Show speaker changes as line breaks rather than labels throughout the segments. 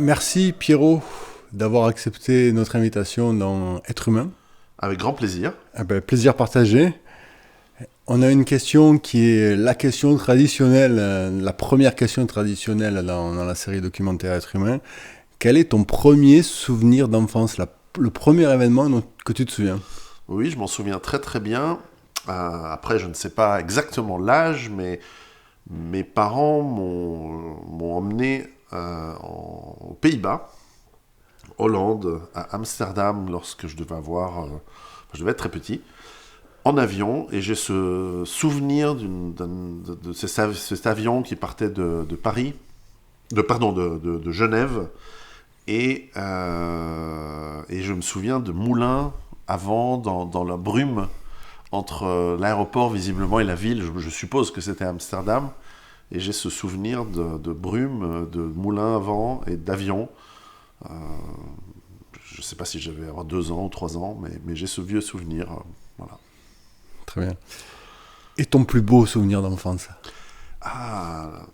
Merci Pierrot d'avoir accepté notre invitation dans Être humain.
Avec grand plaisir.
Plaisir partagé. On a une question qui est la question traditionnelle, la première question traditionnelle dans la série documentaire Être humain. Quel est ton premier souvenir d'enfance, le premier événement que tu te souviens?
Oui, je m'en souviens très très bien. Après, je ne sais pas exactement l'âge, mais mes parents m'ont emmené aux Pays-Bas, Hollande, à Amsterdam, lorsque je devais être très petit, en avion, et j'ai ce souvenir de cet avion qui partait de Paris, de Genève, et je me souviens de Moulins avant, dans la brume entre l'aéroport visiblement et la ville. Je suppose que c'était Amsterdam, et j'ai ce souvenir de brume, de Moulins avant et d'avion. Euh, je ne sais pas si j'avais avoir 2 ans ou 3 ans, mais j'ai ce vieux souvenir. Voilà.
Très bien. Et ton plus beau souvenir d'enfance?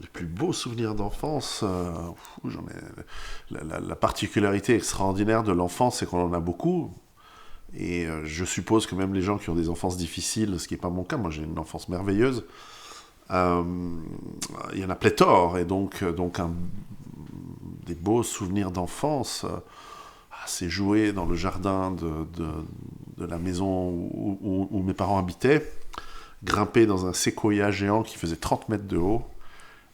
Les plus beaux souvenirs d'enfance, j'en ai. La particularité extraordinaire de l'enfance, c'est qu'on en a beaucoup. Et je suppose que même les gens qui ont des enfances difficiles, ce qui n'est pas mon cas, moi j'ai une enfance merveilleuse, il y en a pléthore. Et donc des beaux souvenirs d'enfance, c'est jouer dans le jardin de la maison où mes parents habitaient, grimper dans un séquoia géant qui faisait 30 mètres de haut,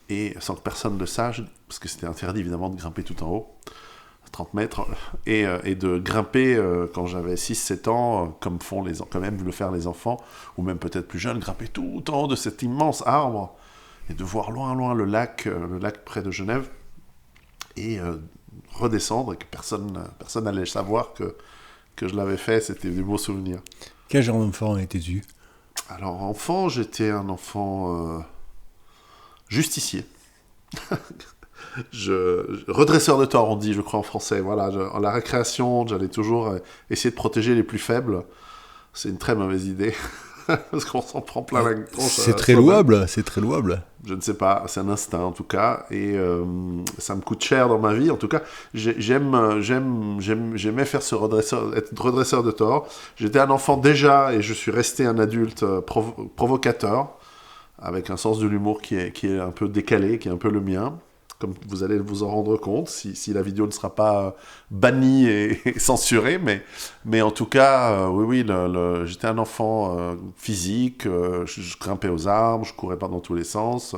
et sans que personne ne le sache, parce que c'était interdit évidemment de grimper tout en haut, 30 mètres, et de grimper quand j'avais 6-7 ans, comme aiment le faire les enfants, ou même peut-être plus jeunes, grimper tout en haut de cet immense arbre, et de voir loin le lac près de Genève, et redescendre, et que personne n'allait savoir que je l'avais fait. C'était des beaux souvenirs.
Quel genre d'enfant étais-tu?
Alors, enfant, j'étais un enfant justicier. Redresseur de tort, on dit, je crois, en français. Voilà, à la récréation, j'allais toujours essayer de protéger les plus faibles. C'est une très mauvaise idée, parce qu'on s'en prend plein la tronche.
C'est très louable, c'est très louable.
Je ne sais pas, c'est un instinct en tout cas, et ça me coûte cher dans ma vie. En tout cas, j'aimais faire être redresseur de tort. J'étais un enfant déjà, et je suis resté un adulte provocateur, avec un sens de l'humour qui est un peu décalé, qui est un peu le mien, comme vous allez vous en rendre compte si la vidéo ne sera pas bannie et censurée, mais en tout cas, oui, j'étais un enfant physique, je grimpais aux arbres, je courais pas dans tous les sens,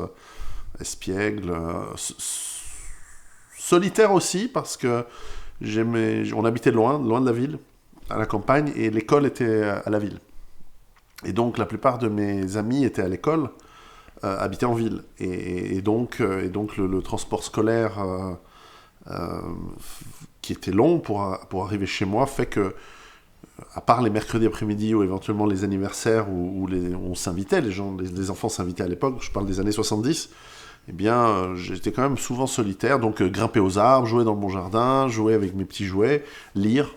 espiègle, solitaire aussi, parce que on habitait loin de la ville, à la campagne, et l'école était à la ville. Et donc la plupart de mes amis étaient à l'école, habitaient en ville. Et donc le transport scolaire qui était long pour arriver chez moi fait que, à part les mercredis après-midi ou éventuellement les anniversaires où on s'invitait, les enfants s'invitaient à l'époque, je parle des années 70, eh bien j'étais quand même souvent solitaire, donc grimper aux arbres, jouer dans mon jardin, jouer avec mes petits jouets, lire,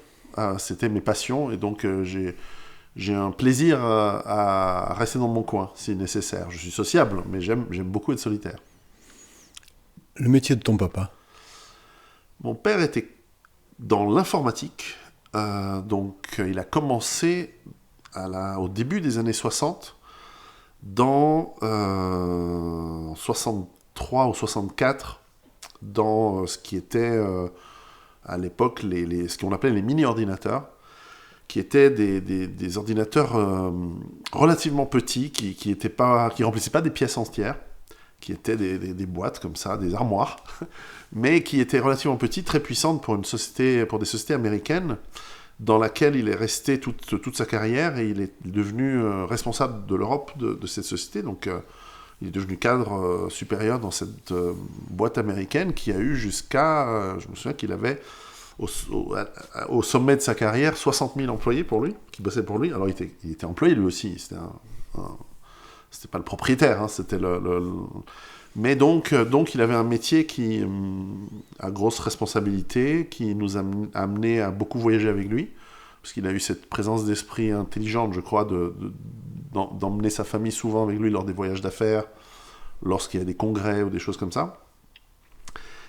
c'était mes passions, et donc j'ai un plaisir à rester dans mon coin, si nécessaire. Je suis sociable, mais j'aime beaucoup être solitaire.
Le métier de ton papa?
Mon père était dans l'informatique, donc il a commencé au début des années 60, dans 63 ou 64, dans ce qui était à l'époque ce qu'on appelait les mini-ordinateurs, qui étaient des ordinateurs relativement petits, qui remplissaient pas des pièces entières, qui étaient des boîtes comme ça, des armoires, mais qui étaient relativement petits, très puissantes pour des sociétés américaines, dans laquelle il est resté toute sa carrière, et il est devenu responsable de l'Europe de cette société, donc il est devenu cadre supérieur dans cette boîte américaine qui a eu jusqu'à, je me souviens qu'il avait au sommet de sa carrière, 60 000 employés pour lui, qui bossaient pour lui. Alors il était employé lui aussi, c'était pas le propriétaire, hein, c'était mais donc il avait un métier qui a grosse responsabilité, qui nous a amené à beaucoup voyager avec lui, parce qu'il a eu cette présence d'esprit intelligente, je crois, d'emmener sa famille souvent avec lui lors des voyages d'affaires, lorsqu'il y a des congrès ou des choses comme ça.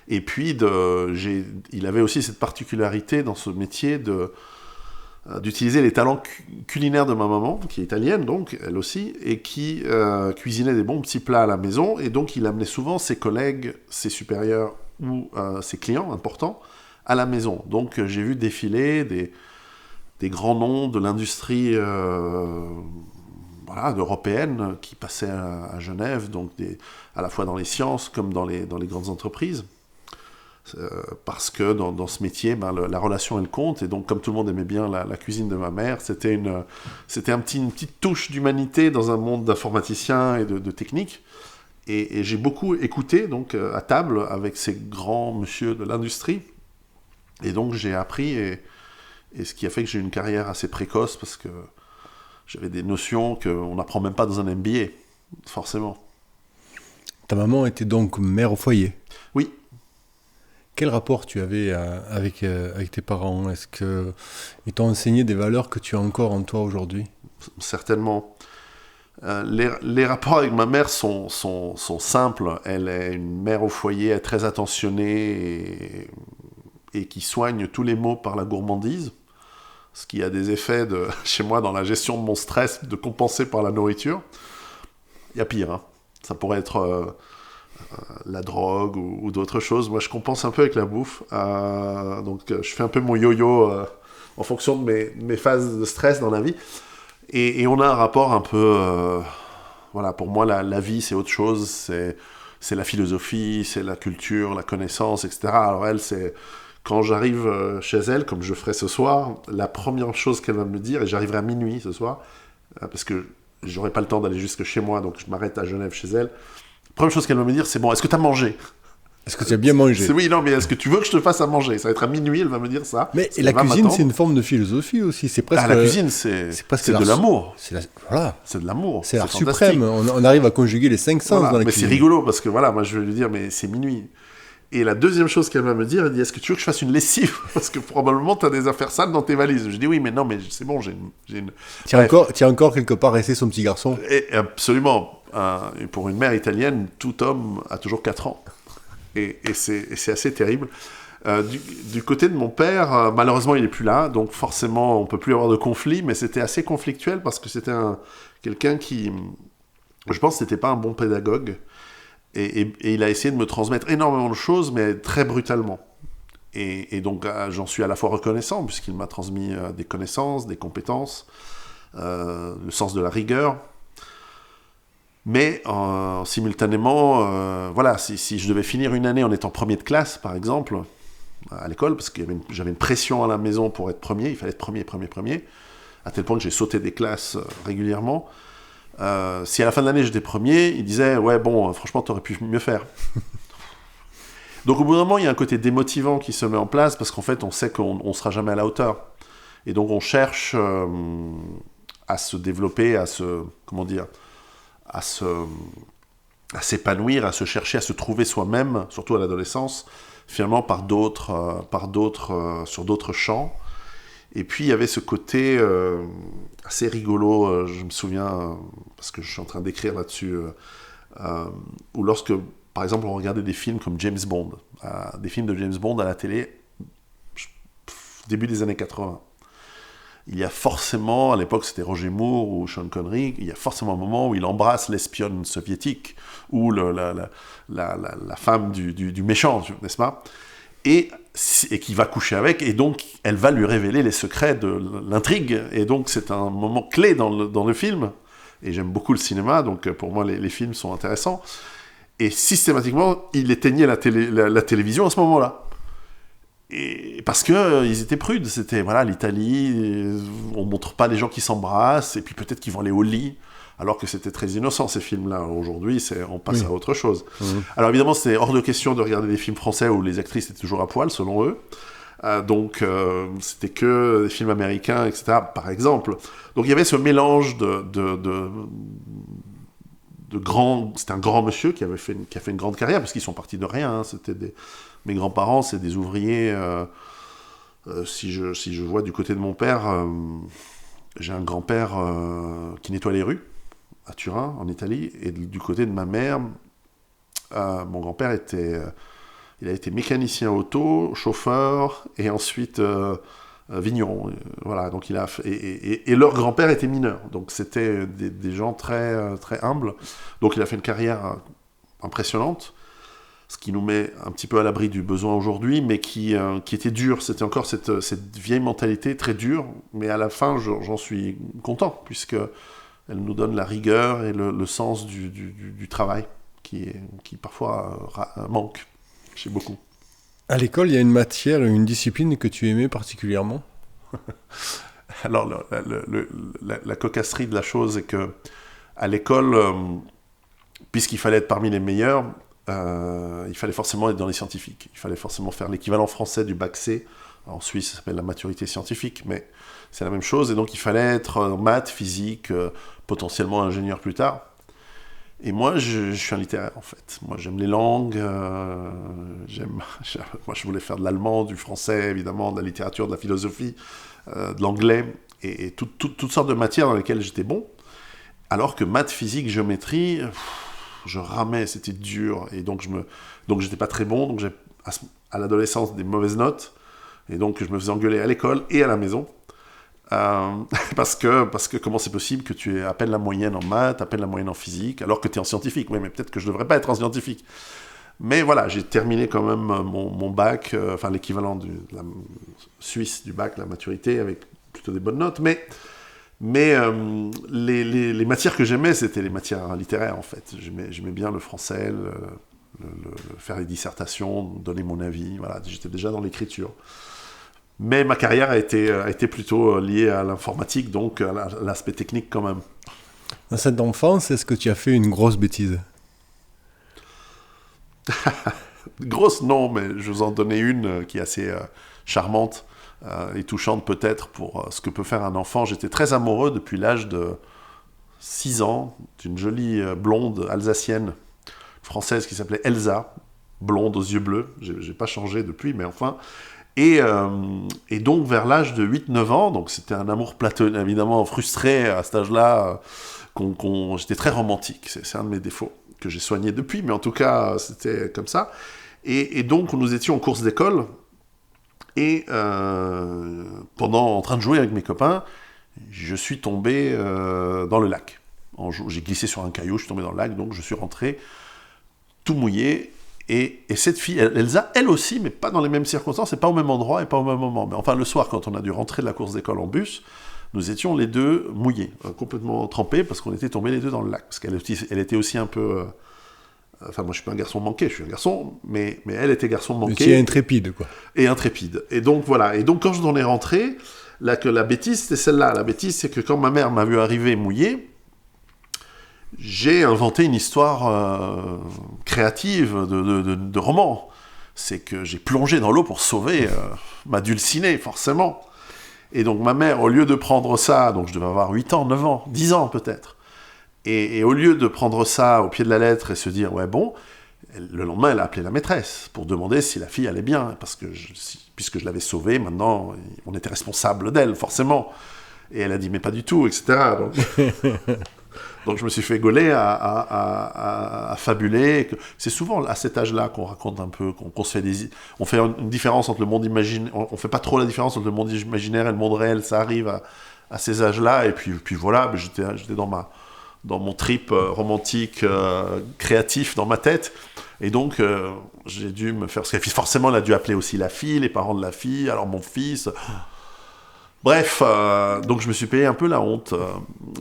Et puis, il avait aussi cette particularité dans ce métier d'utiliser les talents culinaires de ma maman, qui est italienne, donc, elle aussi, et qui cuisinait des bons petits plats à la maison. Et donc, il amenait souvent ses collègues, ses supérieurs ou ses clients importants à la maison. Donc, j'ai vu défiler des grands noms de l'industrie européenne qui passaient à Genève, donc à la fois dans les sciences comme dans les grandes entreprises. Parce que dans ce métier, la relation elle compte, et donc comme tout le monde aimait bien la cuisine de ma mère, c'était une petite touche d'humanité dans un monde d'informaticiens et de techniques. Et j'ai beaucoup écouté donc à table avec ces grands monsieur de l'industrie, et donc j'ai appris, et ce qui a fait que j'ai eu une carrière assez précoce, parce que j'avais des notions qu'on n'apprend même pas dans un MBA, forcément.
Ta maman était donc mère au foyer.
Oui.
Quel rapport tu avais avec tes parents? Est-ce qu'ils t'ont enseigné des valeurs que tu as encore en toi aujourd'hui?
Certainement. Les rapports avec ma mère sont simples. Elle est une mère au foyer, elle est très attentionnée et qui soigne tous les maux par la gourmandise. Ce qui a des effets chez moi dans la gestion de mon stress, de compenser par la nourriture. Il y a pire, hein. Ça pourrait être la drogue ou d'autres choses. Moi, je compense un peu avec la bouffe. Donc, je fais un peu mon yo-yo en fonction de mes phases de stress dans la vie. Et on a un rapport un peu... pour moi, la vie, c'est autre chose. C'est la philosophie, c'est la culture, la connaissance, etc. Alors elle, c'est... Quand j'arrive chez elle, comme je ferai ce soir, la première chose qu'elle va me dire, et j'arriverai à minuit ce soir, parce que j'aurai pas le temps d'aller jusque chez moi, donc je m'arrête à Genève chez elle. La première chose qu'elle va me dire, c'est bon, est-ce que tu as mangé ?
Est-ce que tu as bien mangé ?
Oui, non, mais est-ce que tu veux que je te fasse à manger ? Ça va être à minuit, elle va me dire ça.
Mais la cuisine, c'est une forme de philosophie aussi. C'est presque.
La cuisine, c'est de l'amour.
Voilà.
C'est de l'amour.
C'est l'art suprême. On arrive à conjuguer les 5 sens dans la cuisine.
Mais c'est rigolo parce que moi je vais lui dire, mais c'est minuit. Et la deuxième chose qu'elle va me dire, elle dit, est-ce que tu veux que je fasse une lessive ? Parce que probablement tu as des affaires sales dans tes valises. Je dis oui, mais non, mais c'est bon, j'ai une...
Tu as encore quelque part resté son petit garçon ?
Et absolument. Et pour une mère italienne, tout homme a toujours 4 ans. Et c'est assez terrible. Du côté de mon père, malheureusement, il n'est plus là, donc forcément, on ne peut plus avoir de conflit, mais c'était assez conflictuel parce que c'était quelqu'un qui, je pense, n'était pas un bon pédagogue. Et il a essayé de me transmettre énormément de choses, mais très brutalement. Et donc, j'en suis à la fois reconnaissant, puisqu'il m'a transmis des connaissances, des compétences, le sens de la rigueur. Mais simultanément, si je devais finir une année en étant premier de classe, par exemple, à l'école, parce que j'avais une pression à la maison pour être premier, il fallait être premier, à tel point que j'ai sauté des classes régulièrement. Si à la fin de l'année j'étais premier, il disait « Ouais, bon, franchement, t'aurais pu mieux faire. » Donc au bout d'un moment, il y a un côté démotivant qui se met en place, parce qu'en fait, on sait qu'on ne sera jamais à la hauteur. Et donc on cherche à se développer, à s'épanouir, à se chercher, à se trouver soi-même, surtout à l'adolescence, finalement sur d'autres champs. Et puis il y avait ce côté assez rigolo, je me souviens, parce que je suis en train d'écrire là-dessus, où lorsque, par exemple, on regardait des films comme James Bond, des films de James Bond à la télé, début des années 80. Il y a forcément, à l'époque c'était Roger Moore ou Sean Connery, il y a forcément un moment où il embrasse l'espionne soviétique ou la femme du méchant, n'est-ce pas ? Et qui va coucher avec, et donc elle va lui révéler les secrets de l'intrigue, et donc c'est un moment clé dans le film, et j'aime beaucoup le cinéma, donc pour moi les films sont intéressants, et systématiquement il éteignait la télévision à ce moment-là. Et parce que ils étaient prudes, c'était l'Italie, on montre pas les gens qui s'embrassent, et puis peut-être qu'ils vont aller au lit, alors que c'était très innocent ces films-là. Aujourd'hui, on passe à autre chose. Alors évidemment, c'était hors de question de regarder des films français où les actrices étaient toujours à poil, selon eux. Donc c'était que des films américains, etc. Par exemple. Donc il y avait ce mélange de grands. C'était un grand monsieur qui a fait une grande carrière, parce qu'ils sont partis de rien. Hein. Mes grands-parents, c'est des ouvriers. Si je vois du côté de mon père, j'ai un grand-père qui nettoie les rues à Turin, en Italie, et du côté de ma mère, mon grand-père Il a été mécanicien auto, chauffeur, et ensuite vigneron. Voilà, donc et leur grand-père était mineur. Donc c'était des gens très, très humbles. Donc il a fait une carrière impressionnante, ce qui nous met un petit peu à l'abri du besoin aujourd'hui, mais qui était dur. C'était encore cette vieille mentalité très dure, mais à la fin, j'en suis content, puisque elle nous donne la rigueur et le sens du travail, qui parfois manque chez beaucoup.
À l'école, il y a une matière, une discipline que tu aimais particulièrement?
Alors, la cocasserie de la chose est que à l'école, puisqu'il fallait être parmi les meilleurs, il fallait forcément être dans les scientifiques. Il fallait forcément faire l'équivalent français du bac C. En Suisse, ça s'appelle la maturité scientifique, mais c'est la même chose. Et donc, il fallait être en maths, physique, potentiellement ingénieur plus tard. Et moi, je suis un littéraire, en fait. Moi, j'aime les langues. Moi, je voulais faire de l'allemand, du français, évidemment, de la littérature, de la philosophie, de l'anglais, et toutes sortes de matières dans lesquelles j'étais bon. Alors que maths, physique, géométrie, je ramais, c'était dur. Et donc, j'étais pas très bon. Donc, j'ai, à l'adolescence, des mauvaises notes. Et donc, je me faisais engueuler à l'école et à la maison. Parce que comment c'est possible que tu aies à peine la moyenne en maths, à peine la moyenne en physique, alors que tu es en scientifique? Oui, mais peut-être que je ne devrais pas être en scientifique. Mais voilà, j'ai terminé quand même mon bac, enfin l'équivalent de la Suisse du bac, la maturité, avec plutôt des bonnes notes. Mais les matières que j'aimais, c'était les matières littéraires, en fait. J'aimais bien le français, faire les dissertations, donner mon avis. Voilà, j'étais déjà dans l'écriture. Mais ma carrière a été plutôt liée à l'informatique, donc à l'aspect technique quand même.
Dans cette enfance, est-ce que tu as fait une grosse bêtise?
Grosse, non, mais je vous en donnais une qui est assez charmante et touchante peut-être pour ce que peut faire un enfant. J'étais très amoureux depuis l'âge de 6 ans d'une jolie blonde alsacienne, française qui s'appelait Elsa, blonde aux yeux bleus. J'ai pas changé depuis, mais enfin... Et donc, vers l'âge de 8-9 ans, donc c'était un amour platonique, évidemment frustré à cet âge-là, j'étais très romantique. C'est un de mes défauts que j'ai soigné depuis, mais en tout cas, c'était comme ça. Et donc, nous étions en course d'école, et en train de jouer avec mes copains, je suis tombé dans le lac. J'ai glissé sur un caillou, je suis tombé dans le lac, donc je suis rentré tout mouillé. Et cette fille, Elsa, elle aussi, mais pas dans les mêmes circonstances, et pas au même endroit, et pas au même moment. Mais enfin, le soir, quand on a dû rentrer de la course d'école en bus, nous étions les deux mouillés, complètement trempés, parce qu'on était tombés les deux dans le lac. Parce qu'elle était aussi un peu... Enfin, moi, je suis pas un garçon manqué, je suis un garçon, mais elle était garçon manqué.
Mais tu es intrépide, quoi.
Et intrépide. Et donc, voilà. Et donc, quand je en ai rentré, la bêtise, c'était celle-là. La bêtise, c'est que quand ma mère m'a vu arriver mouillé, j'ai inventé une histoire créative de roman. C'est que j'ai plongé dans l'eau pour sauver ma dulcinée, forcément. Et donc ma mère, au lieu de prendre ça, donc je devais avoir 8 ans, 9 ans, 10 ans peut-être, et au lieu de prendre ça au pied de la lettre et se dire, ouais bon, le lendemain, elle a appelé la maîtresse pour demander si la fille allait bien, parce que puisque je l'avais sauvée, maintenant, on était responsable d'elle, forcément. Et elle a dit, mais pas du tout, etc. Donc je me suis fait gauler à fabuler. C'est souvent à cet âge-là qu'on raconte un peu, qu'on se fait on fait une différence entre le monde imaginaire, on fait pas trop la différence entre le monde imaginaire et le monde réel. Ça arrive à ces âges-là, et puis voilà, j'étais dans mon trip romantique, créatif dans ma tête. Et donc j'ai dû me faire, parce que forcément elle a dû appeler aussi la fille, les parents de la fille, alors mon fils. Bref, donc je me suis payé un peu la honte.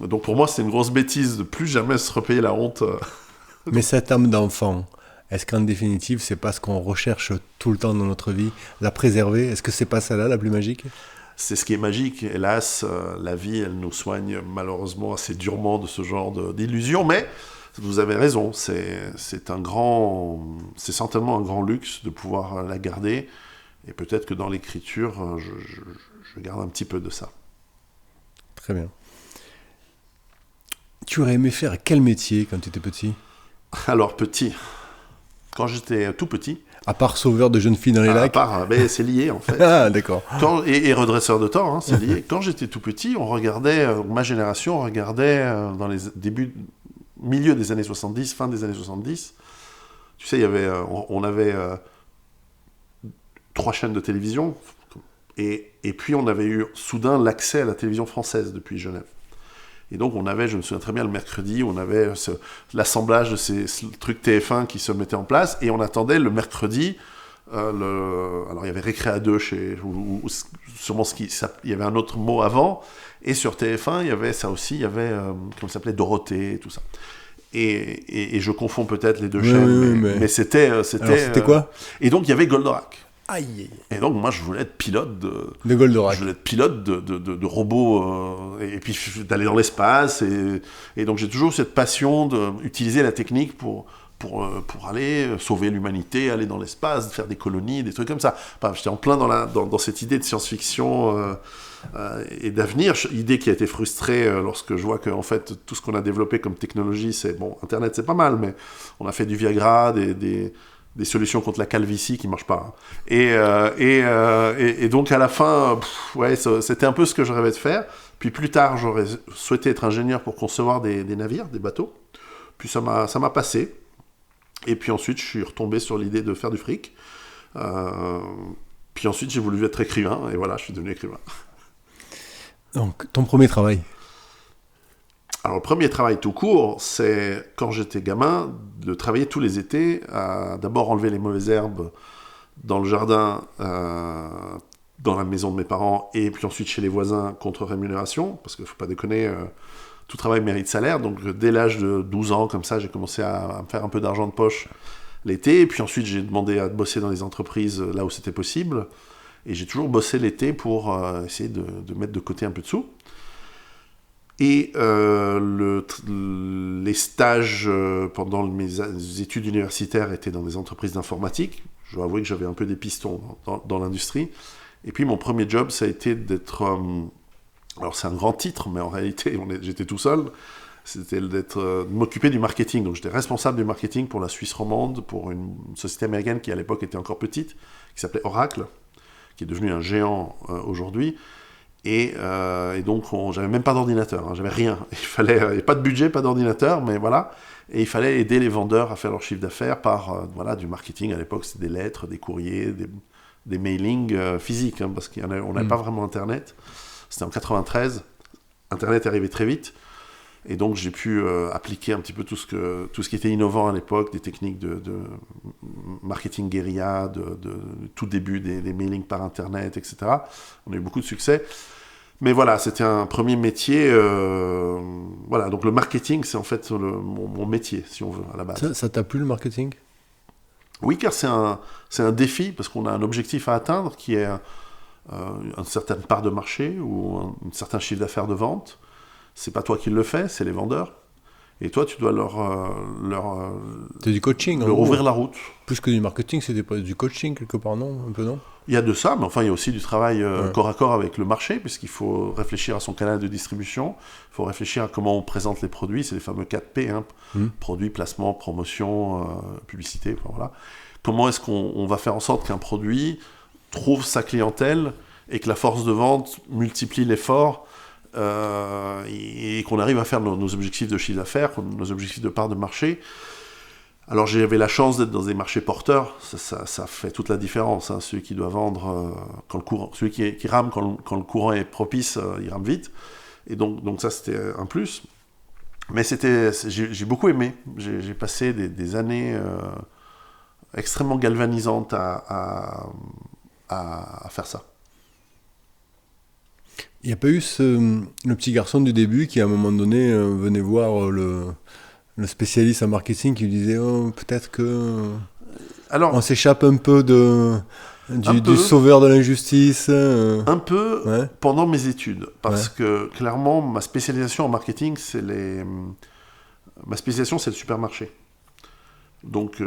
Donc pour moi, c'est une grosse bêtise de plus jamais se repayer la honte.
Mais cette âme d'enfant, est-ce qu'en définitive, c'est pas ce qu'on recherche tout le temps dans notre vie, la préserver? Est-ce que c'est pas ça là la plus magique?
C'est ce qui est magique. Hélas, la vie, elle nous soigne malheureusement assez durement de ce genre d'illusions. Mais vous avez raison, c'est certainement un grand luxe de pouvoir la garder. Et peut-être que dans l'écriture, je garde un petit peu de ça.
Très bien. Tu aurais aimé faire quel métier quand tu étais petit?
Alors, petit. Quand j'étais tout petit...
À part sauveur de jeunes filles dans les lacs?
Mais c'est lié, en fait.
Ah, d'accord.
Et redresseur de tort, hein, c'est lié. Quand j'étais tout petit, on regardait, ma génération regardait dans les milieu des années 70, fin des années 70. Tu sais, on avait 3 chaînes de télévision. Et puis, on avait eu soudain l'accès à la télévision française depuis Genève. Et donc, on avait, je me souviens très bien, le mercredi, on avait l'assemblage de ces trucs TF1 qui se mettaient en place, et on attendait le mercredi. Alors, il y avait Récréa 2, ou sûrement il y avait un autre mot avant, et sur TF1, il y avait ça aussi, il y avait, comment ça s'appelait, Dorothée, et tout ça. Et je confonds peut-être les deux chaînes, mais c'était...
Alors, c'était quoi ?
Et donc, il y avait Goldorak.
Aïe.
Et donc, moi, je voulais être pilote
de Goldorak.
Je voulais être pilote de robots, et puis d'aller dans l'espace. Et donc, j'ai toujours cette passion d'utiliser la technique pour aller sauver l'humanité, aller dans l'espace, faire des colonies, des trucs comme ça. Enfin, j'étais en plein dans cette idée de science-fiction et d'avenir, idée qui a été frustrée lorsque je vois que en fait, tout ce qu'on a développé comme technologie, Internet, c'est pas mal, mais on a fait du Viagra, des solutions contre la calvitie qui ne marchent pas. Et donc, à la fin, c'était un peu ce que je rêvais de faire. Puis plus tard, j'aurais souhaité être ingénieur pour concevoir des navires, des bateaux. Puis ça m'a passé. Et puis ensuite, je suis retombé sur l'idée de faire du fric. Puis ensuite, j'ai voulu être écrivain. Et voilà, je suis devenu écrivain.
Donc, ton premier travail ?
Alors, le premier travail tout court, c'est, quand j'étais gamin, de travailler tous les étés à d'abord enlever les mauvaises herbes dans le jardin, dans la maison de mes parents, et puis ensuite chez les voisins contre rémunération, parce qu'il ne faut pas déconner, tout travail mérite salaire. Donc, dès l'âge de 12 ans, comme ça, j'ai commencé à me faire un peu d'argent de poche l'été, et puis ensuite, j'ai demandé à bosser dans des entreprises là où c'était possible, et j'ai toujours bossé l'été pour essayer de mettre de côté un peu de sous. Et les stages pendant mes études universitaires étaient dans des entreprises d'informatique. Je dois avouer que j'avais un peu des pistons dans l'industrie. Et puis mon premier job, ça a été d'être... alors c'est un grand titre, mais en réalité, j'étais tout seul. C'était de m'occuper du marketing. Donc j'étais responsable du marketing pour la Suisse romande, pour une société américaine qui à l'époque était encore petite, qui s'appelait Oracle, qui est devenu un géant aujourd'hui. Et donc, j'avais même pas d'ordinateur, hein, j'avais rien. Il n'y avait pas de budget, pas d'ordinateur, mais voilà. Et il fallait aider les vendeurs à faire leur chiffre d'affaires par du marketing. À l'époque, c'était des lettres, des courriers, des mailings physiques, hein, parce qu'on n'avait pas vraiment Internet. C'était en 93. Internet est arrivé très vite. Et donc, j'ai pu appliquer un petit peu tout ce qui était innovant à l'époque, des techniques de marketing guérilla, de tout début des mailings par Internet, etc. On a eu beaucoup de succès. Mais voilà, c'était un premier métier. Voilà, donc le marketing, c'est en fait mon métier, si on veut, à la base.
Ça t'a plu, le marketing ?
Oui, car c'est un défi, parce qu'on a un objectif à atteindre qui est une certaine part de marché ou un certain chiffre d'affaires de vente. C'est pas toi qui le fais, c'est les vendeurs. Et toi, tu dois
c'est du coaching,
leur ouvrir la route.
Plus que du marketing, c'était pas du coaching quelque part, non ? Un peu, non ?
Il y a de ça, mais enfin, il y a aussi du travail corps à corps avec le marché, puisqu'il faut réfléchir à son canal de distribution, il faut réfléchir à comment on présente les produits, c'est les fameux 4P, hein, produit, placement, promotion, publicité, enfin, voilà. Comment est-ce qu'on va faire en sorte qu'un produit trouve sa clientèle et que la force de vente multiplie l'effort et qu'on arrive à faire nos objectifs de chiffre d'affaires, nos objectifs de part de marché. Alors j'avais la chance d'être dans des marchés porteurs, ça fait toute la différence, hein. Celui qui doit vendre quand le courant, celui qui rame quand le courant est propice, il rame vite. Et donc ça c'était un plus. Mais j'ai beaucoup aimé. J'ai passé des années extrêmement galvanisantes à faire ça.
Il n'y a pas eu le petit garçon du début qui, à un moment donné, venait voir le spécialiste en marketing qui lui disait peut-être que on s'échappe un peu du sauveur de l'injustice.
Un peu pendant mes études, parce que clairement, ma spécialisation en marketing, c'est le supermarché. Donc,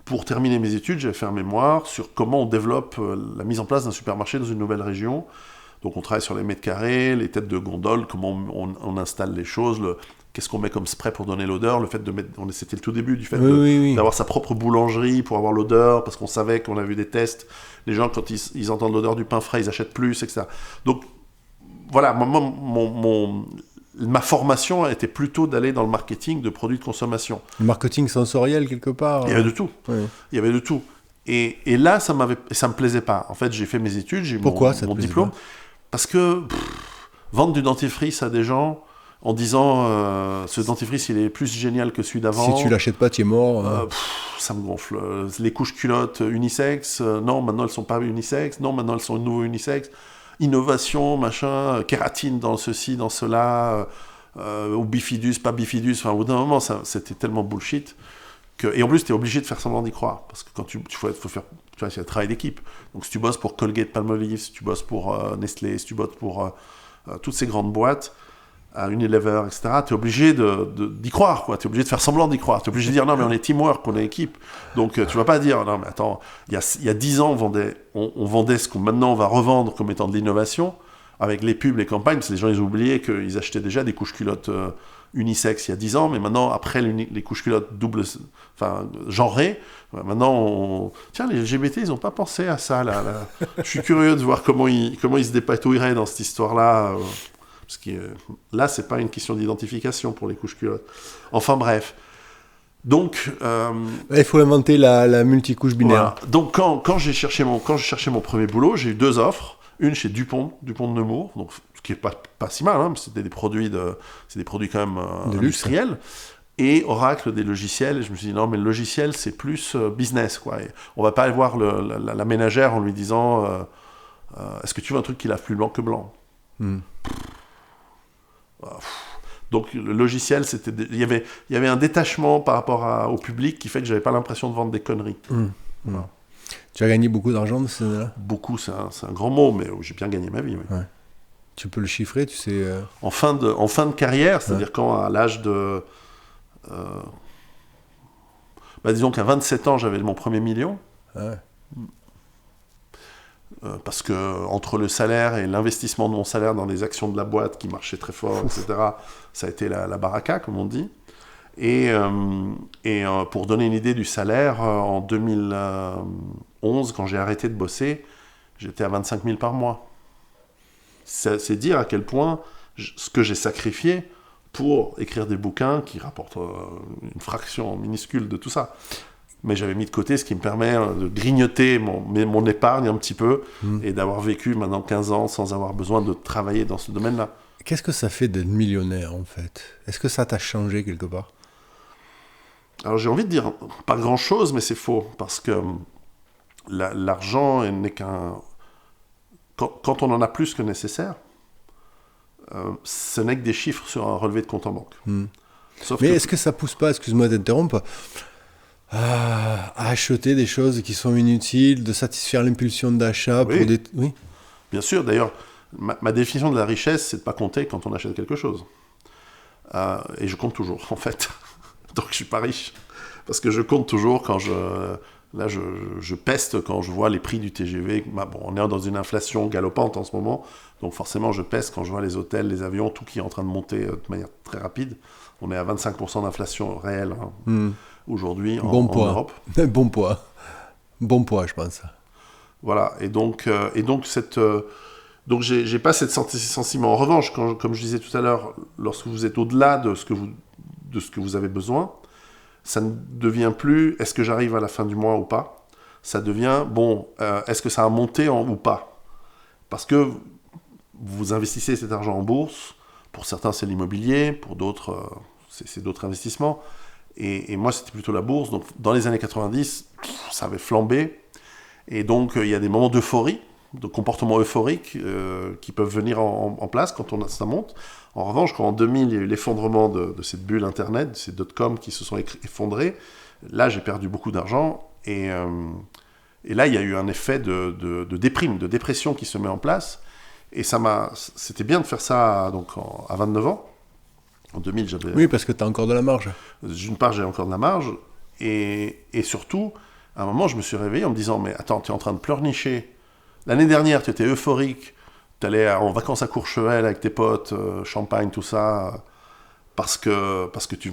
pour terminer mes études, j'avais fait un mémoire sur comment on développe la mise en place d'un supermarché dans une nouvelle région. Donc on travaille sur les mètres carrés, les têtes de gondole, comment on installe les choses, qu'est-ce qu'on met comme spray pour donner l'odeur, le fait de mettre, c'était le tout début du fait d'avoir sa propre boulangerie pour avoir l'odeur, parce qu'on savait qu'on a vu des tests, les gens quand ils entendent l'odeur du pain frais, ils achètent plus, etc. Donc voilà, ma formation était plutôt d'aller dans le marketing de produits de consommation.
Le marketing sensoriel quelque part.
Il y avait de tout.
Ouais.
Il y avait de tout. Et là, ça me plaisait pas. En fait, j'ai fait mes études, j'ai eu mon diplôme. Parce que vendre du dentifrice à des gens en disant ce dentifrice il est plus génial que celui d'avant.
Si tu l'achètes pas, tu es mort.
Ça me gonfle. Les couches culottes unisex, non, maintenant elles sont pas unisex. Non, maintenant elles sont nouveau unisex. Innovation, machin, kératine dans ceci, dans cela, ou bifidus, pas bifidus. Enfin, au bout d'un moment, c'était tellement bullshit. Et en plus, tu es obligé de faire semblant d'y croire. Parce que quand faut faire, tu vois, c'est un travail d'équipe. Donc si tu bosses pour Colgate Palmolive, si tu bosses pour Nestlé, si tu bosses pour toutes ces grandes boîtes, Unilever, etc., tu es obligé d'y croire, quoi. Tu es obligé de faire semblant d'y croire. Tu es obligé de dire non, mais on est teamwork, on est équipe. Donc tu vas pas dire non, mais attends, il y a 10 ans, on vendait ce qu'on maintenant on va revendre comme étant de l'innovation avec les pubs, les campagnes, parce que les gens ils ont oublié qu'ils achetaient déjà des couches culottes unisex il y a 10 ans, mais maintenant, après les couches culottes genrées, maintenant, tiens, les LGBT, ils n'ont pas pensé à ça, là. Je suis curieux de voir comment ils se dépatouilleraient dans cette histoire-là, parce que là, c'est pas une question d'identification pour les couches culottes. Enfin, bref. Donc...
il faut inventer la multicouche binaire.
Voilà. Donc, quand j'ai cherché mon premier boulot, j'ai eu 2 offres. Une chez Dupont de Nemours, donc, ce qui n'est pas si mal, hein, c'est des produits quand même industriels, et Oracle des logiciels. Et je me suis dit, non, mais le logiciel, c'est plus business, quoi. Et on ne va pas aller voir la ménagère en lui disant est-ce que tu veux un truc qui lave plus blanc que blanc Donc, le logiciel, il y avait un détachement par rapport au public qui fait que je n'avais pas l'impression de vendre des conneries. Voilà.
Tu as gagné beaucoup d'argent de ces années-là ?
Beaucoup, c'est un grand mot, mais j'ai bien gagné ma vie. Oui.
Ouais. Tu peux le chiffrer, tu sais
en fin de carrière, c'est-à-dire quand à l'âge de... disons qu'à 27 ans, j'avais mon premier million.
Ouais.
Parce que entre le salaire et l'investissement de mon salaire dans les actions de la boîte qui marchaient très fort, etc., ça a été la baraka, comme on dit. Et pour donner une idée du salaire, en 2011, quand j'ai arrêté de bosser, j'étais à 25 000 par mois. C'est dire à quel point ce que j'ai sacrifié pour écrire des bouquins qui rapportent une fraction minuscule de tout ça. Mais j'avais mis de côté ce qui me permet de grignoter mon épargne un petit peu et d'avoir vécu maintenant 15 ans sans avoir besoin de travailler dans ce domaine-là.
Qu'est-ce que ça fait d'être millionnaire, en fait ? Est-ce que ça t'a changé quelque part ?
Alors j'ai envie de dire pas grand-chose, mais c'est faux, parce que l'argent n'est qu'un... Quand on en a plus que nécessaire, ce n'est que des chiffres sur un relevé de compte en banque.
Mais est-ce que ça pousse pas, excuse-moi d'interrompre, à acheter des choses qui sont inutiles, de satisfaire l'impulsion d'achat pour des... Oui,
bien sûr. D'ailleurs, ma définition de la richesse, c'est de ne pas compter quand on achète quelque chose. Et je compte toujours, en fait. Donc je suis pas riche. Parce que je compte toujours quand je peste quand je vois les prix du TGV. On est dans une inflation galopante en ce moment. Donc forcément, je peste quand je vois les hôtels, les avions, tout qui est en train de monter de manière très rapide. On est à 25% d'inflation réelle aujourd'hui en Europe.
Bon poids. Bon poids, je pense.
Voilà. Et donc j'ai pas cette sentiment. En revanche, comme je disais tout à l'heure, lorsque vous êtes au-delà de ce que vous avez besoin, ça ne devient plus est-ce que j'arrive à la fin du mois ou pas. Ça devient est-ce que ça a monté ou pas. Parce que vous investissez cet argent en bourse. Pour certains, c'est l'immobilier. Pour d'autres, c'est d'autres investissements. Et moi, c'était plutôt la bourse. Donc, dans les années 90, ça avait flambé. Et donc, il y a des moments d'euphorie, de comportements euphoriques qui peuvent venir en place quand ça monte. En revanche, quand en 2000, il y a eu l'effondrement de cette bulle Internet, de ces dot-com qui se sont effondrés, là, j'ai perdu beaucoup d'argent. Et là, il y a eu un effet de déprime, de dépression qui se met en place. Et c'était bien de faire ça donc, à 29 ans. En 2000, j'avais...
Oui, parce que tu as encore de la marge.
D'une part, j'ai encore de la marge. Et surtout, à un moment, je me suis réveillé en me disant, mais attends, tu es en train de pleurnicher. L'année dernière, tu étais euphorique. Tu allais en vacances à Courchevel avec tes potes, champagne, tout ça, parce que tu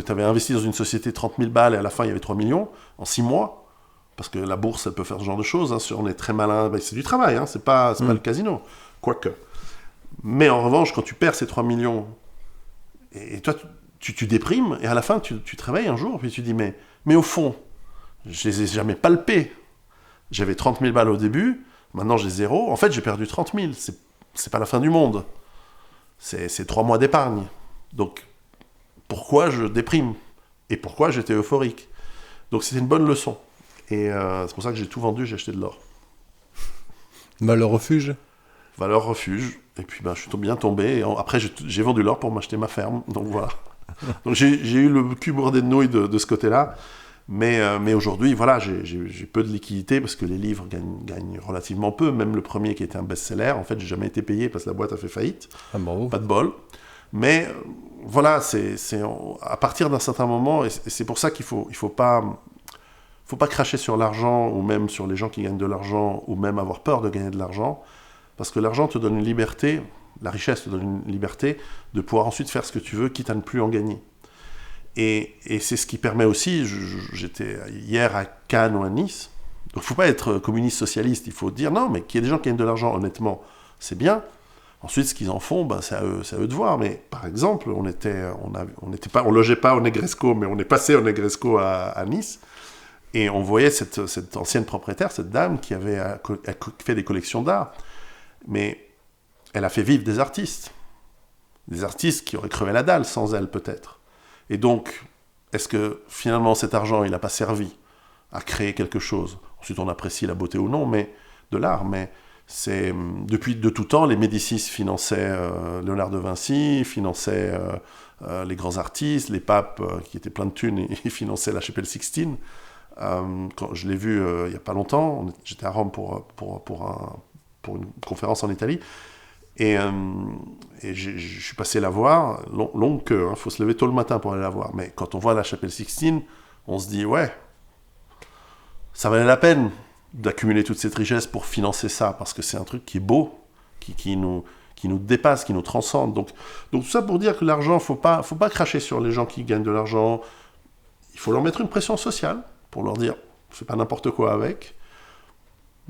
avais investi dans une société 30 000 balles et à la fin, il y avait 3 millions en 6 mois. Parce que la bourse, elle peut faire ce genre de choses. Hein, on est très malin. C'est du travail, hein, c'est pas le casino. Quoique. Mais en revanche, quand tu perds ces 3 millions, et toi, tu déprimes, et à la fin, tu te réveilles un jour, puis tu dis, mais au fond, je les ai jamais palpés. J'avais 30 000 balles au début, maintenant j'ai 0. En fait, j'ai perdu 30 000. C'est pas la fin du monde. C'est 3 mois d'épargne. Donc, pourquoi je déprime? Et pourquoi j'étais euphorique? Donc, c'était une bonne leçon. Et c'est pour ça que j'ai tout vendu, j'ai acheté de l'or.
Valeur refuge.
Valeur refuge. Et puis, je suis bien tombé. Et après, j'ai vendu l'or pour m'acheter ma ferme. Donc, voilà. Donc, j'ai eu le cul bordé de nouilles de ce côté-là. Mais aujourd'hui, voilà, j'ai peu de liquidité parce que les livres gagnent relativement peu. Même le premier qui était un best-seller, en fait, j'ai jamais été payé parce que la boîte a fait faillite.
Ah, bravo.
Pas de bol. Mais voilà, c'est à partir d'un certain moment, et c'est pour ça qu'il faut pas cracher sur l'argent ou même sur les gens qui gagnent de l'argent ou même avoir peur de gagner de l'argent, parce que l'argent te donne une liberté, la richesse te donne une liberté de pouvoir ensuite faire ce que tu veux, quitte à ne plus en gagner. Et c'est ce qui permet aussi, j'étais hier à Cannes ou à Nice, donc il ne faut pas être communiste socialiste, il faut dire non, mais qu'il y ait des gens qui gagnent de l'argent, honnêtement, c'est bien. Ensuite, ce qu'ils en font, c'est à eux de voir. Mais par exemple, on logeait pas au Negresco, mais on est passé au Negresco à Nice, et on voyait cette ancienne propriétaire, cette dame qui avait fait des collections d'art, mais elle a fait vivre des artistes qui auraient crevé la dalle sans elle peut-être. Et donc, est-ce que finalement cet argent, il n'a pas servi à créer quelque chose? Ensuite, on apprécie la beauté ou non, mais de l'art. Mais c'est depuis de tout temps, les Médicis finançaient Léonard de Vinci, finançaient les grands artistes, les papes qui étaient pleins de thunes, ils finançaient la chapelle Sixtine. Quand je l'ai vu il n'y a pas longtemps, j'étais à Rome pour une conférence en Italie. Et je suis passé la voir, longue queue, faut se lever tôt le matin pour aller la voir. Mais quand on voit la chapelle Sixtine, on se dit, ouais, ça valait la peine d'accumuler toute cette richesse pour financer ça, parce que c'est un truc qui est beau, qui nous dépasse, qui nous transcende. Donc tout ça pour dire que l'argent, faut pas cracher sur les gens qui gagnent de l'argent. Il faut leur mettre une pression sociale, pour leur dire, fais pas n'importe quoi avec.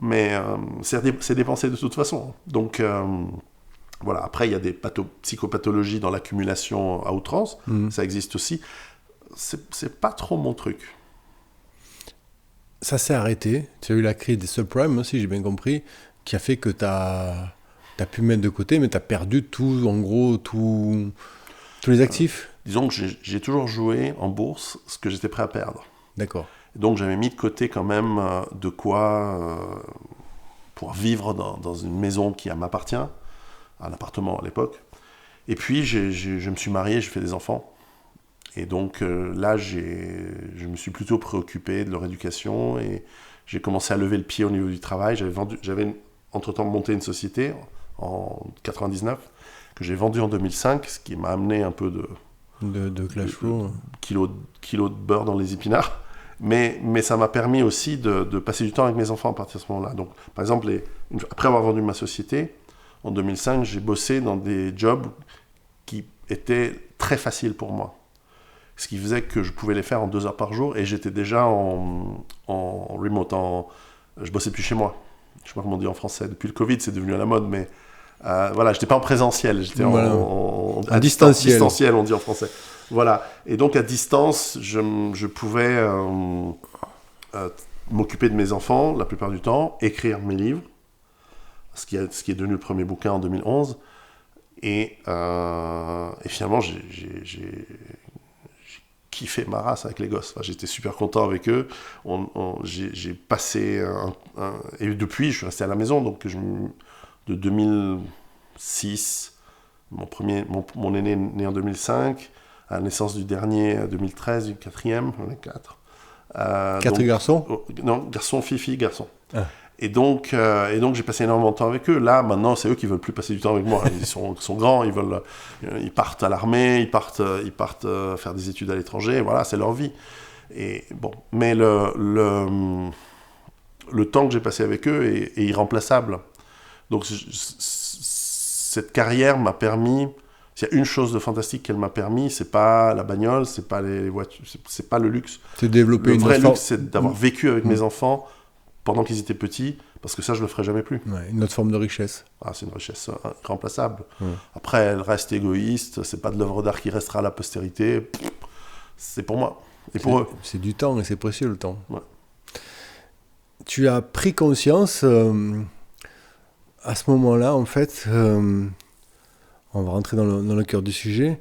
Mais c'est dépensé de toute façon. Donc... voilà. Après, il y a des psychopathologies dans l'accumulation à outrance. Ça existe aussi. C'est pas trop mon truc.
Ça s'est arrêté. Tu as eu la crise des subprimes, si j'ai bien compris, qui a fait que tu as pu mettre de côté, mais tu as perdu tout, en gros, tous les actifs.
Disons que j'ai toujours joué en bourse ce que j'étais prêt à perdre.
D'accord.
Et donc, j'avais mis de côté quand même de quoi pour vivre dans une maison qui m'appartient. Un appartement à l'époque. Et puis, je me suis marié, j'ai fait des enfants. Et donc, là, je me suis plutôt préoccupé de leur éducation et j'ai commencé à lever le pied au niveau du travail. J'avais entre-temps monté une société en 99 que j'ai vendue en 2005, ce qui m'a amené un peu
de cash flow.
Kilos de beurre dans les épinards. Mais ça m'a permis aussi de passer du temps avec mes enfants à partir de ce moment-là. Donc, par exemple, après avoir vendu ma société, en 2005, j'ai bossé dans des jobs qui étaient très faciles pour moi. Ce qui faisait que je pouvais les faire en 2 heures par jour et j'étais déjà en remote. Je bossais plus chez moi. Je ne sais pas comment on dit en français. Depuis le Covid, c'est devenu à la mode, mais voilà, je n'étais pas en présentiel. J'étais en
distanciel.
Distanciel, on dit en français. Voilà. Et donc, à distance, je pouvais m'occuper de mes enfants la plupart du temps, écrire mes livres. Ce qui est devenu le premier bouquin en 2011. Et finalement, j'ai kiffé ma race avec les gosses. Enfin, j'étais super content avec eux. J'ai passé et depuis, je suis resté à la maison. Donc, de 2006, mon aîné est né en 2005, à la naissance du dernier, 2013, du quatrième, on est 4.
4 garçons?
Non, garçon, fille, garçon.
Ah.
Et donc j'ai passé énormément de temps avec eux. Là, maintenant, c'est eux qui veulent plus passer du temps avec moi. Ils sont grands, ils partent à l'armée, ils partent faire des études à l'étranger. Voilà, c'est leur vie. Et bon, mais le temps que j'ai passé avec eux est irremplaçable. Donc cette carrière m'a permis. S'il y a une chose de fantastique qu'elle m'a permis, c'est pas la bagnole, c'est pas les voitures, c'est pas le luxe.
C'est développer
le vrai luxe, c'est d'avoir vécu avec mes enfants pendant qu'ils étaient petits, parce que ça, je le ferai jamais plus.
Ouais, une autre forme de richesse.
C'est une richesse irremplaçable. Après, elle reste égoïste, c'est pas de l'œuvre d'art qui restera à la postérité. C'est pour moi et pour eux.
C'est du temps et c'est précieux le temps.
Ouais.
tu as pris conscience à ce moment-là, en fait, on va rentrer dans le cœur du sujet,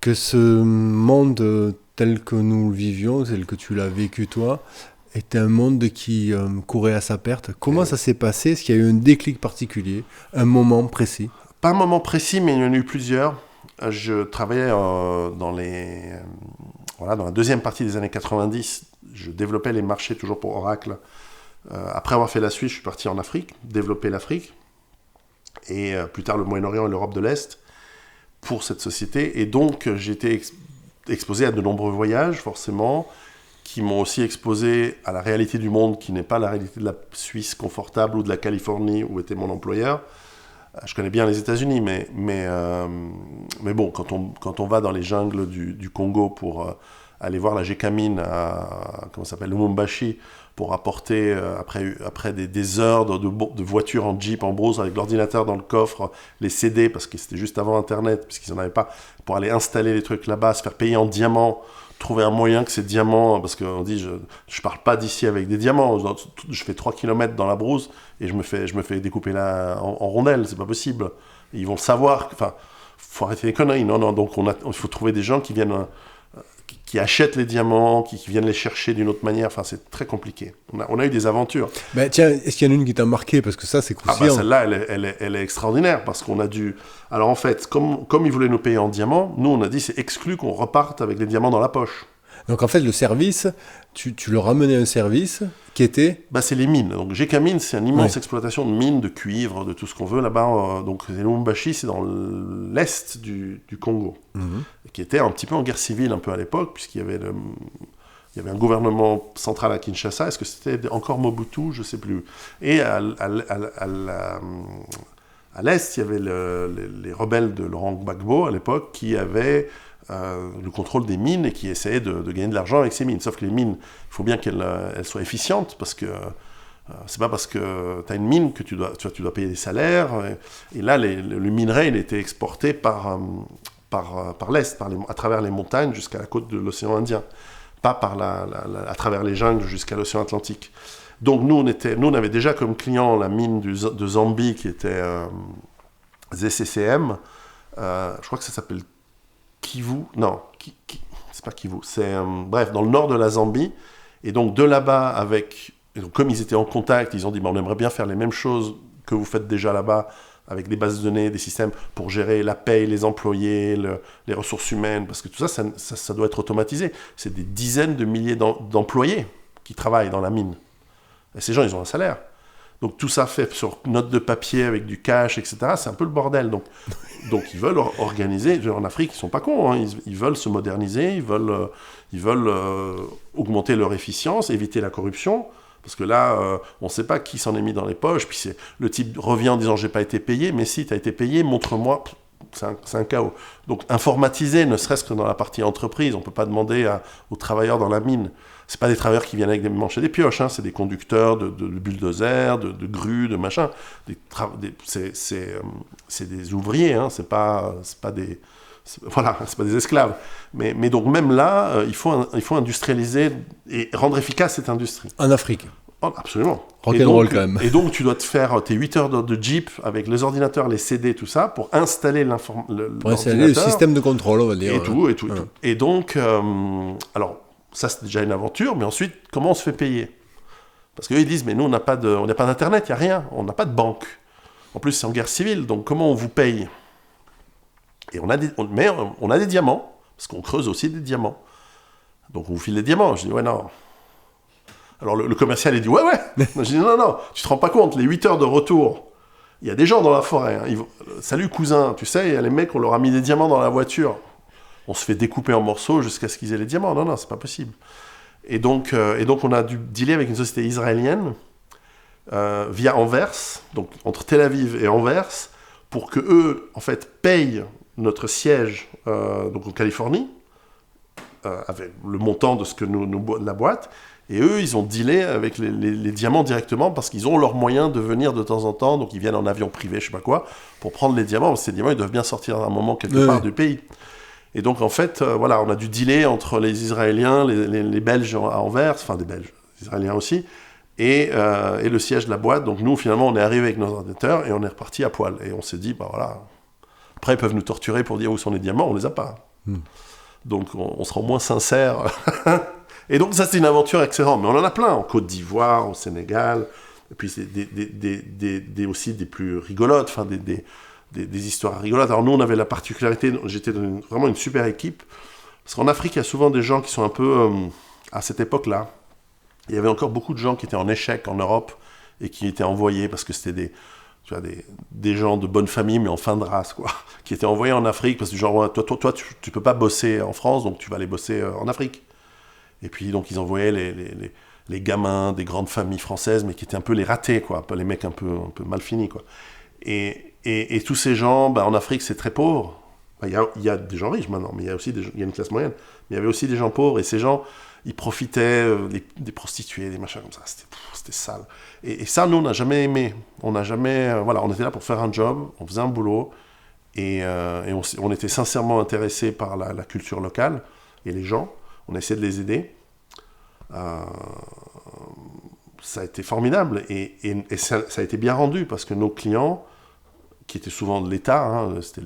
que ce monde tel que nous le vivions, tel que tu l'as vécu toi, était un monde qui courait à sa perte. Comment ça s'est passé? Est-ce qu'il y a eu un déclic particulier, un moment précis?
Pas un moment précis, mais il y en a eu plusieurs. Je travaillais dans la deuxième partie des années 90. Je développais les marchés toujours pour Oracle. Après avoir fait la Suisse, je suis parti en Afrique, développer l'Afrique. Et plus tard le Moyen-Orient et l'Europe de l'Est pour cette société. Et donc, j'ai été exposé à de nombreux voyages, forcément, qui m'ont aussi exposé à la réalité du monde, qui n'est pas la réalité de la Suisse confortable ou de la Californie, où était mon employeur. Je connais bien les États-Unis, mais bon, quand on va dans les jungles du Congo pour aller voir la Gécamine à Lumumbashi, pour apporter, après des heures de voiture en Jeep, en brousse, avec l'ordinateur dans le coffre, les CD, parce que c'était juste avant Internet, puisqu'ils n'en avaient pas, pour aller installer les trucs là-bas, se faire payer en diamants, trouver un moyen que ces diamants, parce qu'on dit, je pars pas d'ici avec des diamants, je fais 3 km dans la brousse, et je me fais découper là en rondelles, c'est pas possible. Et ils vont le savoir, enfin, faut arrêter les conneries, non, donc il faut trouver des gens qui viennent... qui achètent les diamants, qui viennent les chercher d'une autre manière. Enfin, c'est très compliqué. On a eu des aventures.
Ben, tiens, est-ce qu'il y en a une qui t'a marqué? Parce que ça, c'est croustillant.
Celle-là, elle est extraordinaire, parce qu'on a dû... Alors en fait, comme ils voulaient nous payer en diamants, nous, on a dit, c'est exclu qu'on reparte avec les diamants dans la poche.
Donc en fait, le service, tu leur ramenais un service qui était...
C'est les mines. Donc Gécamine, c'est une immense exploitation de mines, de cuivre, de tout ce qu'on veut là-bas. Donc Lumumbashi, c'est dans l'est du Congo, qui était un petit peu en guerre civile un peu à l'époque, puisqu'il y avait un gouvernement central à Kinshasa. Est-ce que c'était encore Mobutu? Je ne sais plus. Et à l'est, il y avait les rebelles de Laurent Gbagbo à l'époque qui avaient... le contrôle des mines et qui essayaient de gagner de l'argent avec ces mines. Sauf que les mines, il faut bien qu'elles soient efficientes, parce que c'est pas parce que tu as une mine que tu dois payer des salaires. Et là, le minerai, il était exporté par l'Est, à travers les montagnes jusqu'à la côte de l'océan Indien, pas à travers les jungles jusqu'à l'océan Atlantique. Donc nous, on avait déjà comme client la mine de Zambie qui était ZCCM. Je crois que ça s'appelle Kivu, non, c'est pas Kivu, c'est bref, dans le nord de la Zambie. Et donc de là-bas, donc, comme ils étaient en contact, ils ont dit on aimerait bien faire les mêmes choses que vous faites déjà là-bas, avec des bases de données, des systèmes pour gérer la paye, les employés, les ressources humaines, parce que tout ça doit être automatisé. C'est des dizaines de milliers d'employés qui travaillent dans la mine. Et ces gens, ils ont un salaire. Donc tout ça fait sur note de papier avec du cash, etc. C'est un peu le bordel. Donc ils veulent organiser. En Afrique, ils sont pas cons. Hein. Ils veulent se moderniser. Ils veulent augmenter leur efficience, éviter la corruption. Parce que là, on ne sait pas qui s'en est mis dans les poches. Puis le type revient en disant j'ai pas été payé. Mais si tu as été payé, montre-moi. C'est un chaos. Donc informatiser, ne serait-ce que dans la partie entreprise, on peut pas demander aux travailleurs dans la mine. C'est pas des travailleurs qui viennent avec des manches et des pioches, hein, c'est des conducteurs de bulldozers, de grues, de machin. C'est des ouvriers, hein, c'est pas des esclaves. Mais donc même là, il faut industrialiser et rendre efficace cette industrie.
En Afrique.
Oh, absolument.
Rock'n'roll quand même.
Et donc tu dois te faire tes 8 heures de Jeep avec les ordinateurs, les CD, tout ça, pour installer
pour installer le système de contrôle, on va dire.
Et tout. Et donc, alors... Ça, c'est déjà une aventure, mais ensuite, comment on se fait payer? Parce qu'eux, ils disent, mais nous, on n'a pas d'Internet, il n'y a rien, on n'a pas de banque. En plus, c'est en guerre civile, donc comment on vous paye? Et on a des diamants, parce qu'on creuse aussi des diamants. Donc, on vous file des diamants. Je dis, ouais, non. Alors, le commercial, il dit, ouais. Je dis, non, tu te rends pas compte, les 8 heures de retour, il y a des gens dans la forêt. Hein, salut, cousin, tu sais, il y a les mecs, on leur a mis des diamants dans la voiture. On se fait découper en morceaux jusqu'à ce qu'ils aient les diamants. Non, c'est pas possible. Et donc, on a dû dealer avec une société israélienne via Anvers, donc entre Tel Aviv et Anvers, pour que eux, en fait, payent notre siège donc en Californie, avec le montant de ce que la boîte. Et eux, ils ont dealé avec les diamants directement parce qu'ils ont leurs moyens de venir de temps en temps. Donc, ils viennent en avion privé, je sais pas quoi, pour prendre les diamants. Parce que ces diamants, ils doivent bien sortir à un moment quelque part du pays. Et donc, en fait, on a dû dealer entre les Israéliens, les Belges à Anvers, enfin des Belges, les Israéliens aussi, et le siège de la boîte. Donc nous, finalement, on est arrivé avec nos ordinateurs et on est reparti à poil. Et on s'est dit, voilà. Après, ils peuvent nous torturer pour dire où sont les diamants, on les a pas. Donc on sera au moins sincère. Et donc ça, c'est une aventure excellente. Mais on en a plein, en Côte d'Ivoire, au Sénégal. Et puis c'est aussi des plus rigolotes, enfin des histoires rigolotes. Alors nous, on avait la particularité, j'étais dans vraiment une super équipe. Parce qu'en Afrique, il y a souvent des gens qui sont un peu, à cette époque-là, il y avait encore beaucoup de gens qui étaient en échec en Europe et qui étaient envoyés, parce que c'était des gens de bonne famille, mais en fin de race, quoi, qui étaient envoyés en Afrique, parce que genre, toi tu peux pas bosser en France, donc tu vas aller bosser en Afrique. Et puis, donc, ils envoyaient les gamins des grandes familles françaises, mais qui étaient un peu les ratés, quoi, les mecs un peu mal finis, quoi. Et tous ces gens, en Afrique, c'est très pauvre. Il y a des gens riches maintenant, mais il y a aussi il y a une classe moyenne. Mais il y avait aussi des gens pauvres, et ces gens, ils profitaient des prostituées, des machins comme ça. C'était sale. Et ça, nous, on n'a jamais aimé. On n'a jamais... on était là pour faire un job, on faisait un boulot, et on était sincèrement intéressés par la culture locale et les gens. On a essayé de les aider. Ça a été formidable, et ça a été bien rendu, parce que nos clients, qui étaient souvent de l'État, c'était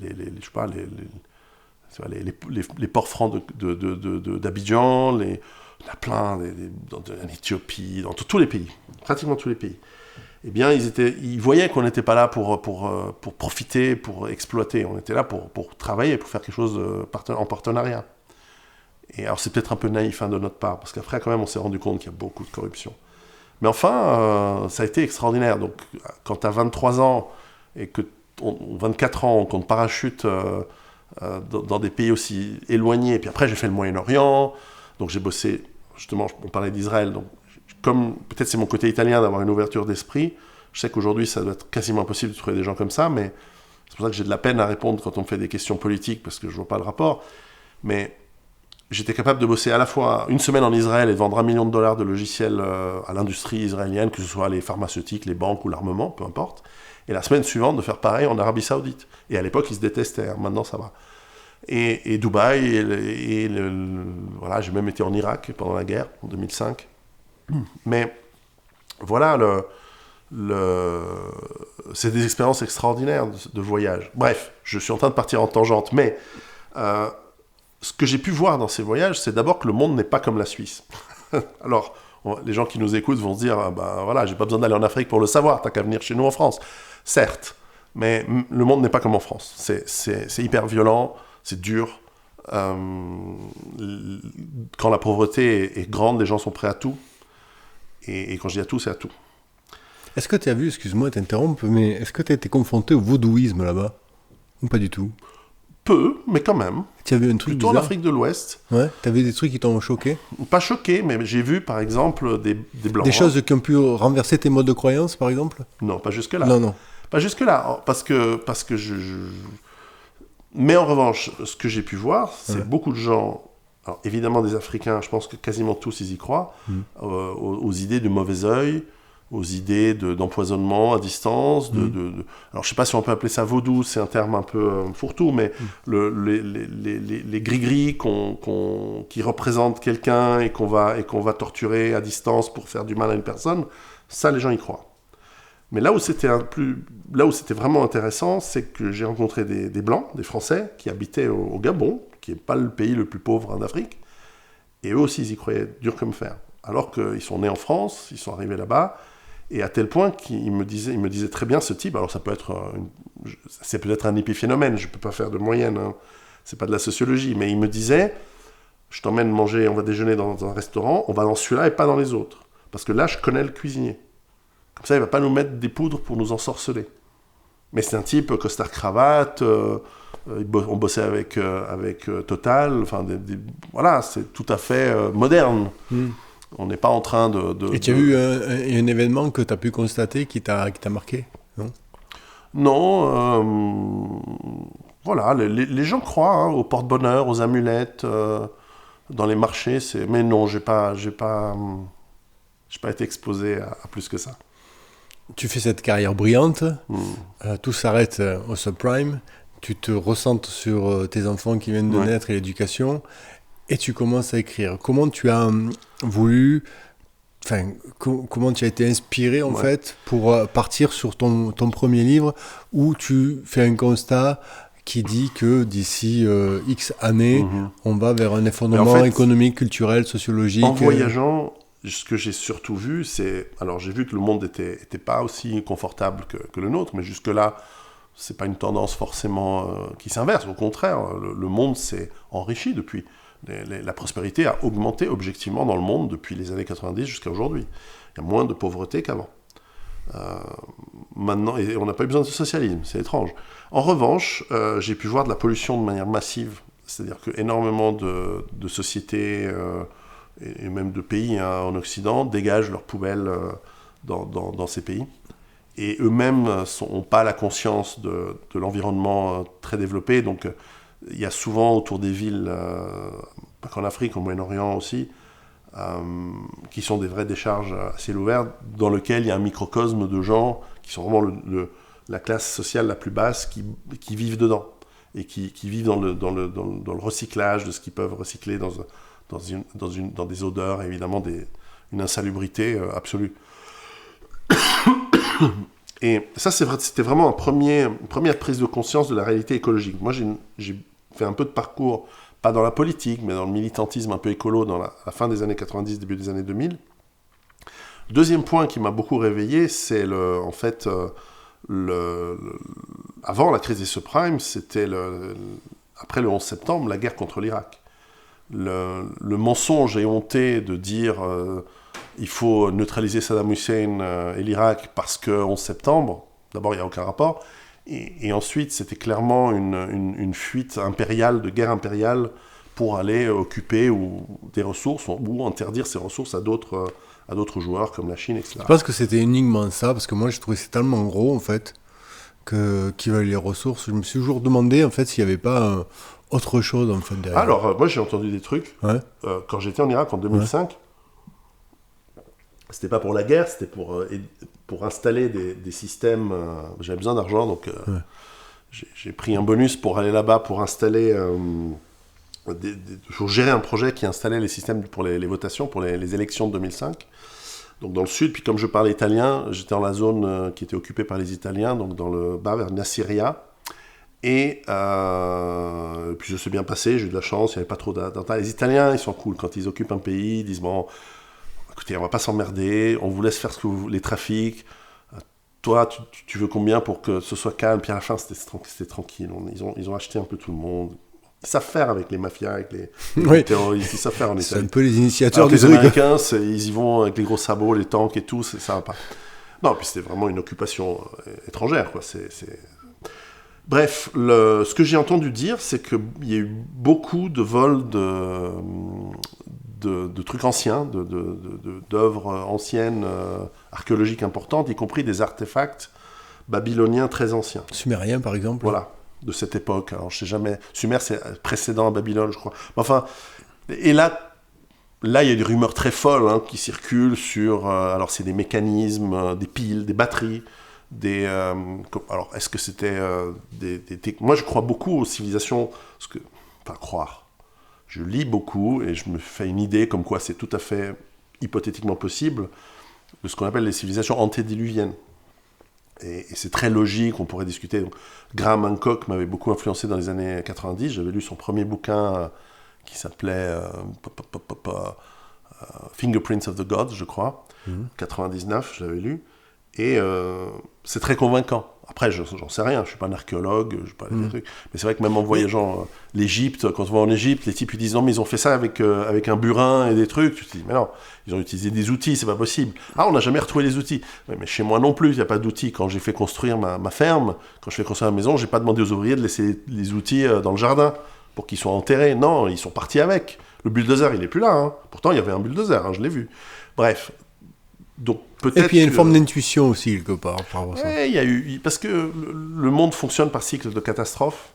les ports francs d'Abidjan, il y en a plein, en Éthiopie, dans tous les pays, pratiquement tous les pays. Eh bien, ils voyaient qu'on n'était pas là pour profiter, pour exploiter. On était là pour travailler, pour faire quelque chose en partenariat. Et alors, c'est peut-être un peu naïf de notre part, parce qu'après, quand même, on s'est rendu compte qu'il y a beaucoup de corruption. Mais enfin, ça a été extraordinaire. Donc, quand tu as 23 ans et que 24 ans, qu'on te parachute dans des pays aussi éloignés. Et puis après, j'ai fait le Moyen-Orient. Donc, j'ai bossé, justement, on parlait d'Israël. Donc, comme peut-être c'est mon côté italien d'avoir une ouverture d'esprit, je sais qu'aujourd'hui, ça doit être quasiment impossible de trouver des gens comme ça, mais c'est pour ça que j'ai de la peine à répondre quand on me fait des questions politiques, parce que je ne vois pas le rapport. Mais j'étais capable de bosser à la fois une semaine en Israël et de vendre $1 million de logiciels à l'industrie israélienne, que ce soit les pharmaceutiques, les banques ou l'armement, peu importe. Et la semaine suivante, de faire pareil en Arabie Saoudite. Et à l'époque, ils se détestaient. Maintenant, ça va. Et Dubaï, voilà, j'ai même été en Irak pendant la guerre, en 2005. Mais voilà, c'est des expériences extraordinaires de voyage. Bref, je suis en train de partir en tangente. Mais ce que j'ai pu voir dans ces voyages, c'est d'abord que le monde n'est pas comme la Suisse. Alors, les gens qui nous écoutent vont se dire, voilà, j'ai pas besoin d'aller en Afrique pour le savoir, t'as qu'à venir chez nous en France. Certes, mais le monde n'est pas comme en France. C'est hyper violent, c'est dur. Quand la pauvreté est grande, les gens sont prêts à tout. Et quand je dis à tout, c'est à tout.
Est-ce que tu as vu, excuse-moi de t'interrompre, mais est-ce que tu as été confronté au vaudouisme là-bas ? Ou pas du tout ?
Peu, mais quand même.
Tu as vu un truc
plutôt
bizarre ?
en Afrique de l'Ouest.
Ouais, tu as vu des trucs qui t'ont choqué ?
Pas choqué, mais j'ai vu, par exemple, des blancs.
Des choses qui ont pu renverser tes modes de croyance, par exemple ?
Non, pas jusque-là.
Non.
Pas jusque-là, parce que Mais en revanche, ce que j'ai pu voir, c'est beaucoup de gens... Alors, évidemment, des Africains, je pense que quasiment tous, ils y croient, aux idées de mauvais œil, aux idées d'empoisonnement à distance. Alors, je ne sais pas si on peut appeler ça vaudou, c'est un terme un peu fourre-tout, mais les gris-gris qui représentent quelqu'un et qu'on va torturer à distance pour faire du mal à une personne, ça, les gens y croient. Mais là où c'était vraiment intéressant, c'est que j'ai rencontré des Blancs, des Français, qui habitaient au Gabon, qui n'est pas le pays le plus pauvre d'Afrique, et eux aussi, ils y croyaient dur comme fer. Alors qu'ils sont nés en France, ils sont arrivés là-bas, et à tel point qu'ils me disaient très bien ce type, alors ça peut être c'est peut-être un épiphénomène, je ne peux pas faire de moyenne, c'est pas de la sociologie, mais ils me disaient, je t'emmène manger, on va déjeuner dans un restaurant, on va dans celui-là et pas dans les autres, parce que là, je connais le cuisinier. Comme ça, il ne va pas nous mettre des poudres pour nous ensorceler. Mais c'est un type costard-cravate, on bossait avec Total, enfin, voilà, c'est tout à fait moderne. On n'est pas en train de...
Et tu as eu un événement que tu as pu constater qui t'a marqué, non ?
Non, voilà, les gens croient au porte-bonheur, aux amulettes, dans les marchés, mais non, j'ai pas été exposé à plus que ça.
Tu fais cette carrière brillante, tout s'arrête au subprime, tu te recentres sur tes enfants qui viennent de naître et l'éducation, et tu commences à écrire. Comment tu as voulu Enfin, comment tu as été inspiré en
Ouais.
fait pour partir sur ton premier livre où tu fais un constat qui dit que d'ici X années,
Mhm.
on va vers un
Mais en
effondrement
fait,
économique, culturel,
en
sociologique.
voyageant, ce que j'ai surtout vu, c'est... Alors, j'ai vu que le monde était pas aussi confortable que le nôtre, mais jusque-là, c'est pas une tendance forcément qui s'inverse. Au contraire, le monde s'est enrichi depuis. La prospérité a augmenté objectivement dans le monde depuis les années 90 jusqu'à aujourd'hui. Il y a moins de pauvreté qu'avant. Maintenant, et on n'a pas eu besoin de socialisme, c'est étrange. En revanche, j'ai pu voir de la pollution de manière massive. C'est-à-dire qu'énormément de sociétés et même de pays en Occident dégagent leurs poubelles dans ces pays. Et eux-mêmes n'ont pas la conscience de l'environnement très développé. Donc, il y a souvent autour des villes, pas qu'en Afrique, au Moyen-Orient aussi, qui sont des vraies décharges à ciel ouvert, dans lesquelles il y a un microcosme de gens qui sont vraiment la classe sociale la plus basse, qui vivent dedans. Et qui vivent dans le recyclage de ce qu'ils peuvent recycler dans des odeurs, évidemment, une insalubrité absolue. Et ça, c'était vraiment une première prise de conscience de la réalité écologique. Moi, j'ai fait un peu de parcours, pas dans la politique, mais dans le militantisme un peu écolo, dans la fin des années 90, début des années 2000. Deuxième point qui m'a beaucoup réveillé, c'est en fait, avant la crise des subprimes, c'était après le 11 septembre, la guerre contre l'Irak. Le mensonge éhonté de dire il faut neutraliser Saddam Hussein et l'Irak parce que 11 septembre, d'abord il n'y a aucun rapport, et ensuite c'était clairement une fuite impériale, de guerre impériale, pour aller occuper des ressources ou interdire ces ressources à d'autres joueurs comme la Chine, etc.
Je pense que c'était uniquement ça, parce que moi je trouvais que c'est tellement gros en fait, qui valent les ressources. Je me suis toujours demandé en fait s'il n'y avait pas autre chose en fait derrière.
Alors, moi j'ai entendu des trucs.
Ouais.
Quand j'étais en Irak en 2005, c'était pas pour la guerre, c'était pour installer des systèmes. J'avais besoin d'argent, donc j'ai pris un bonus pour aller là-bas pour installer. Pour gérer un projet qui installait les systèmes pour les votations, pour les élections de 2005. Donc dans le sud, puis comme je parlais italien, j'étais dans la zone qui était occupée par les Italiens, donc dans le bas vers Nassiriya. Et puis ça s'est bien passé, j'ai eu de la chance, il n'y avait pas trop d'attentats. Les Italiens, ils sont cool. Quand ils occupent un pays, ils disent bon, écoutez, on va pas s'emmerder, on vous laisse faire les trafics. Toi, tu veux combien pour que ce soit calme? Puis à la fin, c'était tranquille. Ils ont acheté un peu tout le monde. Ils savent faire avec les mafias, avec les terroristes, ils savent faire en Italie.
C'est un peu les initiateurs
des
des trucs.
Américains, ils y vont avec les gros sabots, les tanks et tout, ça va pas. Non, puis c'était vraiment une occupation étrangère, quoi. Bref, ce que j'ai entendu dire, c'est qu'il y a eu beaucoup de vols de trucs anciens, d'œuvres anciennes, archéologiques importantes, y compris des artefacts babyloniens très anciens.
Sumérien, par exemple.
Voilà, de cette époque. Alors, je sais jamais... Sumer, c'est précédent à Babylone, je crois. Enfin, et là, il y a des rumeurs très folles qui circulent sur... alors, c'est des mécanismes, des piles, des batteries... alors, est-ce que c'était Moi, je crois beaucoup aux civilisations, enfin, croire. Je lis beaucoup et je me fais une idée comme quoi c'est tout à fait hypothétiquement possible de ce qu'on appelle les civilisations antédiluviennes. Et c'est très logique, on pourrait discuter. Donc, Graham Hancock m'avait beaucoup influencé dans les années 90. J'avais lu son premier bouquin qui s'appelait Fingerprints of the Gods, je crois. 99, je l'avais lu. Et c'est très convaincant. Après, j'en sais rien, je ne suis pas un archéologue, je sais pas des trucs. Mais c'est vrai que même en voyageant l'Égypte, quand on va en Égypte, les types ils disent non, mais ils ont fait ça avec un burin et des trucs. Tu te dis, mais non, ils ont utilisé des outils, c'est pas possible. Ah, on n'a jamais retrouvé les outils. Mais chez moi non plus, il n'y a pas d'outils. Quand j'ai fait construire ma ferme, quand je fais construire ma maison, je n'ai pas demandé aux ouvriers de laisser les outils dans le jardin pour qu'ils soient enterrés. Non, ils sont partis avec. Le bulldozer, il n'est plus là. Pourtant, il y avait un bulldozer, je l'ai vu. Bref. Donc,
et puis il y a une forme d'intuition aussi, quelque part.
Oui, il y a eu... Parce que le monde fonctionne par cycle de catastrophes.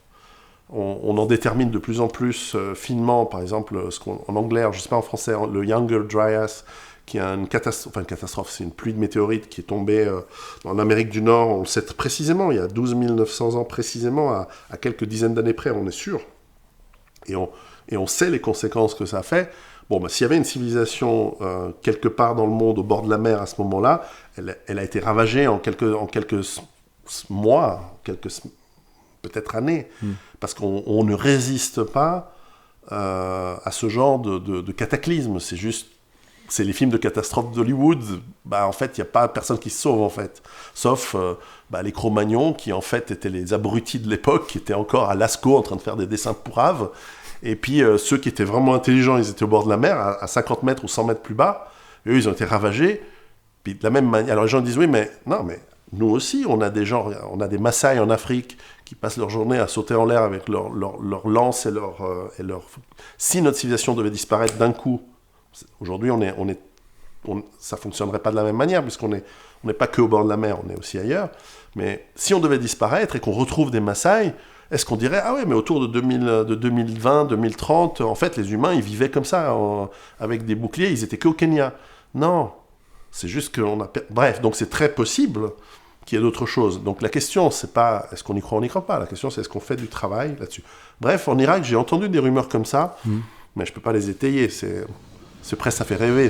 On en détermine de plus en plus finement, par exemple, en anglais, je ne sais pas en français, le Younger Dryas, qui est une catastrophe, c'est une pluie de météorites qui est tombée en Amérique du Nord, on le sait précisément, il y a 12 900 ans précisément, à quelques dizaines d'années près, on est sûr. Et on sait les conséquences que ça a fait. Bon, s'il y avait une civilisation quelque part dans le monde, au bord de la mer à ce moment-là, elle a été ravagée en quelques mois, peut-être années, parce qu'on ne résiste pas à ce genre de cataclysme. C'est les films de catastrophes d'Hollywood. En fait, il n'y a pas personne qui se sauve, en fait. Sauf les Cro-Magnons, qui en fait étaient les abrutis de l'époque, qui étaient encore à Lascaux en train de faire des dessins pouraves. Et puis ceux qui étaient vraiment intelligents, ils étaient au bord de la mer, à 50 mètres ou 100 mètres plus bas. Et eux, ils ont été ravagés. Puis de la même manière, alors les gens disent oui, mais non, mais nous aussi, on a des Maasai en Afrique qui passent leur journée à sauter en l'air avec leur lance et leur. Si notre civilisation devait disparaître d'un coup, aujourd'hui, ça fonctionnerait pas de la même manière puisqu'on n'est pas que au bord de la mer, on est aussi ailleurs. Mais si on devait disparaître et qu'on retrouve des Maasai, est-ce qu'on dirait ah ouais, mais autour de 2020, 2030, en fait, les humains, ils vivaient comme ça, avec des boucliers, ils étaient qu'au Kenya. Non. C'est juste qu'on a... Bref, donc c'est très possible qu'il y ait d'autres choses. Donc la question, c'est pas est-ce qu'on y croit ou on n'y croit pas. La question, c'est est-ce qu'on fait du travail là-dessus. Bref, en Irak, j'ai entendu des rumeurs comme ça, mais je peux pas les étayer. C'est presque, ça fait rêver.